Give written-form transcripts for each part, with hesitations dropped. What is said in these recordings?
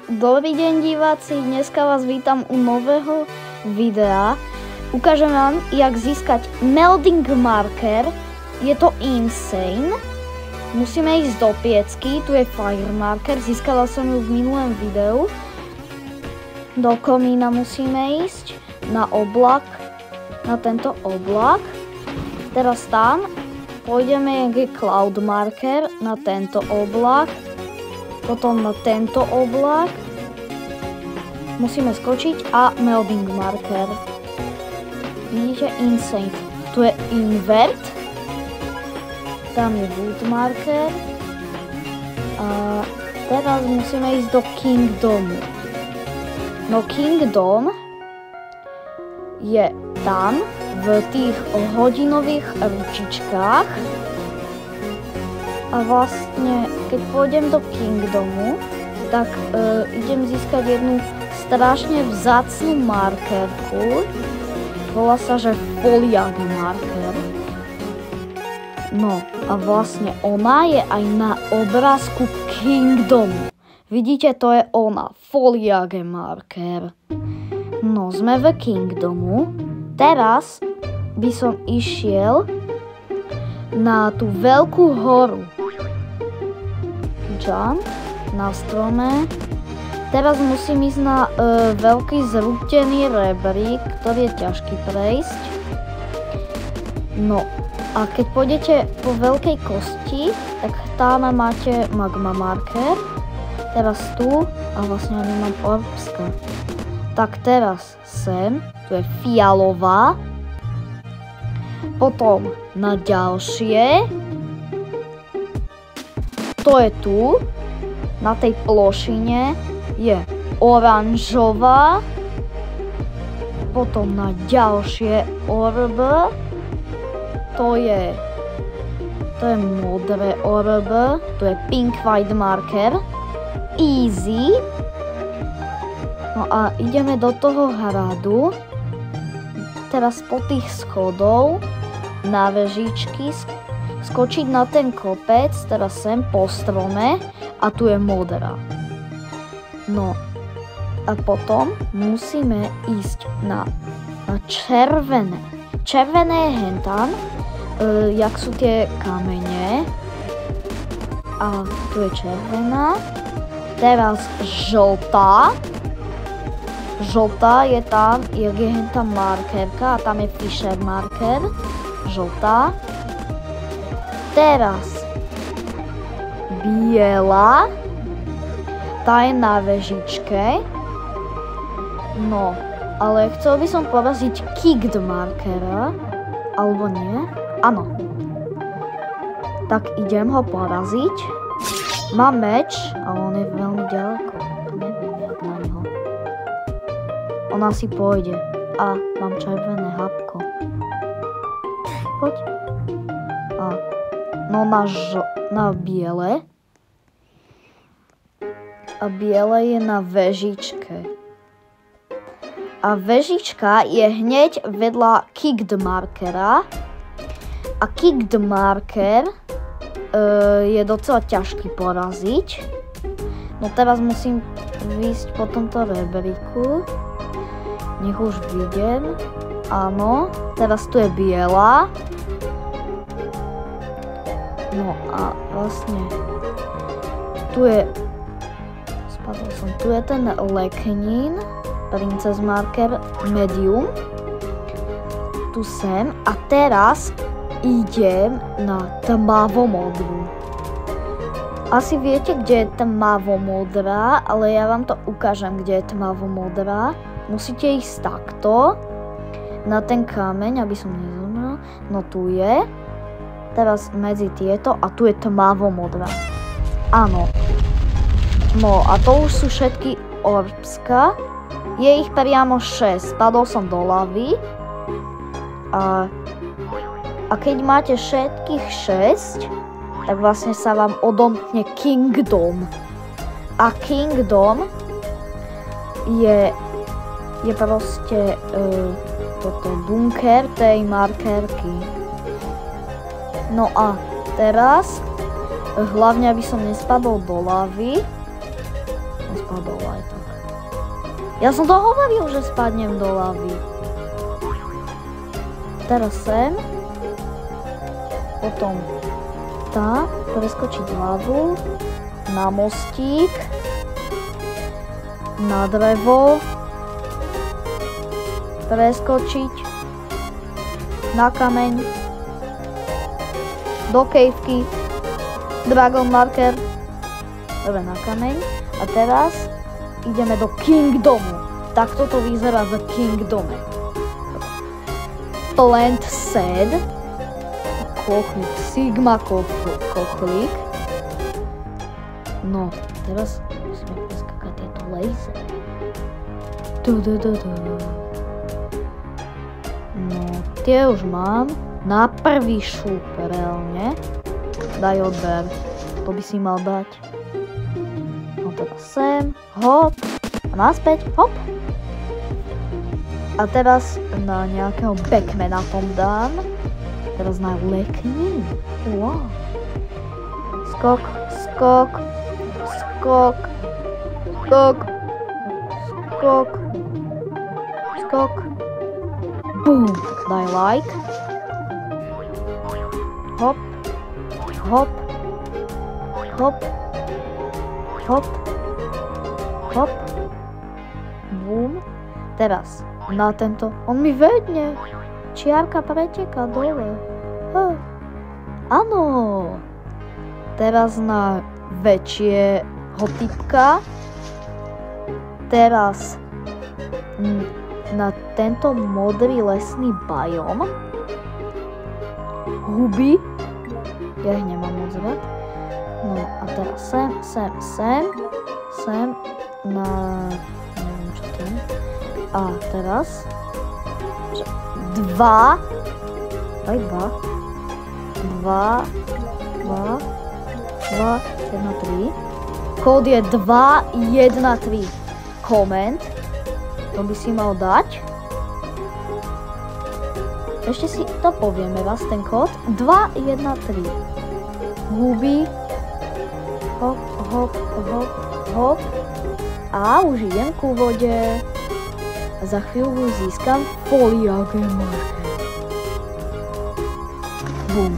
Dobrý deň diváci, dneska vás vítam u nového videa. Ukážem vám, jak získať melding marker. Je to insane. Musíme ísť do piecky, tu je fire marker, získala som ju v minulém videu. Do komína musíme ísť, na oblak, na tento oblak. Teraz tam pôjdeme, jak je cloud marker, na tento oblak. Potom na tento oblak musíme skočiť a melding marker. Vidíte, insane. Tu je invert. Tam je wood marker. A teraz musíme ísť do kingdomu. No kingdom je tam v tých hodinových ručičkách. A vlastne, keď pôjdem do kingdomu, tak idem získať jednu strašne vzácnu markerku. Volá sa, že foliage marker. No a vlastne ona je aj na obrázku kingdomu. Vidíte, to je ona, foliage marker. No, sme v kingdomu. Teraz by som išiel na tú veľkú horu. Jump na strome. Teraz musím ísť na veľký zrútený rebrík, ktorý je ťažký prejsť. No a keď pôjdete po veľkej kosti, tak tam máte magma marker. Teraz tu a vlastne ani mám orbska. Tak teraz sem, tu je fialová. Potom na ďalšie. To je tu. Na tej plošine je oranžová. Potom na ďalšie orb. To je modré orb. To je pink white marker. Easy. No a ideme do toho hradu. Teraz po tých schodov na vežičky skočiť na ten kopec, teraz sem po strome a tu je modrá. No a potom musíme ísť na červené. Červené je hentam, jak sú tie kamene. A tu je červená. Teraz žltá. Žltá je tam, jak je hentam markerka a tam je fisher marker. Žltá. Teraz biela. Tá je na vežičke. No, ale chcel by som poraziť kicked markera. Alebo nie? Áno. Tak idem ho poraziť. Mám meč, ale on je veľmi ďaleko. Neviem, jak na neho. On asi pôjde. A mám červené hapko. Poď. A no na biele. A biele je na vežičke. A vežička je hneď vedľa kicked markera. A kicked marker je docela ťažký poraziť. No teraz musím výjsť po tomto rebríku. Nech už vidím. Áno, teraz tu je biela. No a vlastne tu je ten leknín, princess marker, medium. Tu sem a teraz idem na tmavomodrú. Asi viete, kde je tmavomodrá, ale ja vám to ukážem, kde je tmavomodrá. Musíte ísť takto na ten kameň, aby som nezomrel. No tu je. Teraz medzi tieto a tu je tmavomodrá. Áno. No a to už sú všetky orbska. Je ich priamo 6. Spadol som do lavy. A keď máte všetkých 6, tak vlastne sa vám odomkne kingdom. A kingdom je proste toto bunker tej markerky. No a teraz, hlavne aby som nespadol do lavy, spadol aj tak. Ja som to hovoril, že spadnem do lavy. Teraz sem. Potom tá, preskočiť lavu. Na mostík. Na drevo. Preskočiť. Na kameň. Do kejvky. Dragon marker. Dobre, na kameň. A teraz ideme do Kingdomu. Takto to vyzerá v Kingdome. Plant seed. Kochlik. Sigma kochlik. No, teraz musíme preskakať tieto lasery. No, tie už mám. Na prvý šup, reálne. Daj odber. To by si mal dať. No teraz sem. Hop. A naspäť. Hop. A teraz na nejakého backmana tom dám. Teraz na lekni. Wow. Skok. Skok. Skok. Skok. Skok. Skok. Boom. Daj like. Hop. Hop. Hop. Hop. Hop. Boom. Teraz na tento. On mi vedne. Čiarka preteká dole. Áno. Teraz na väčšieho typka. Teraz na tento modrý lesný biom. Huby. Ja ich nemám moc rád. No a teraz sem. Sem na... neviem čo to je. A teraz... 2. Aj 2. 2, 1, 3. Kód je 2, 1, 3. Koment. To by si mal dať. Ešte si to povieme raz, ten kód. 2, 1, 3. Huby. Hop, hop, hop, hop. A už idem ku vode. Za chvíľu získam foliage marker. Bum.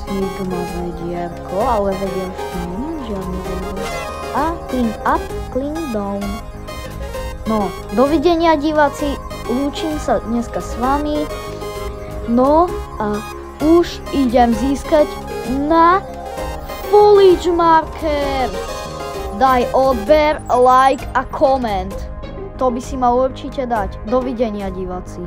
Sigma vedierko, ale vedier už nemám žiadny vedier. A clean up, clean down. No, dovidenia diváci, lúčim sa dneska s vami. No a už idem získať na foliage marker. Daj odber, like a koment. To by si mal určite dať. Dovidenia diváci.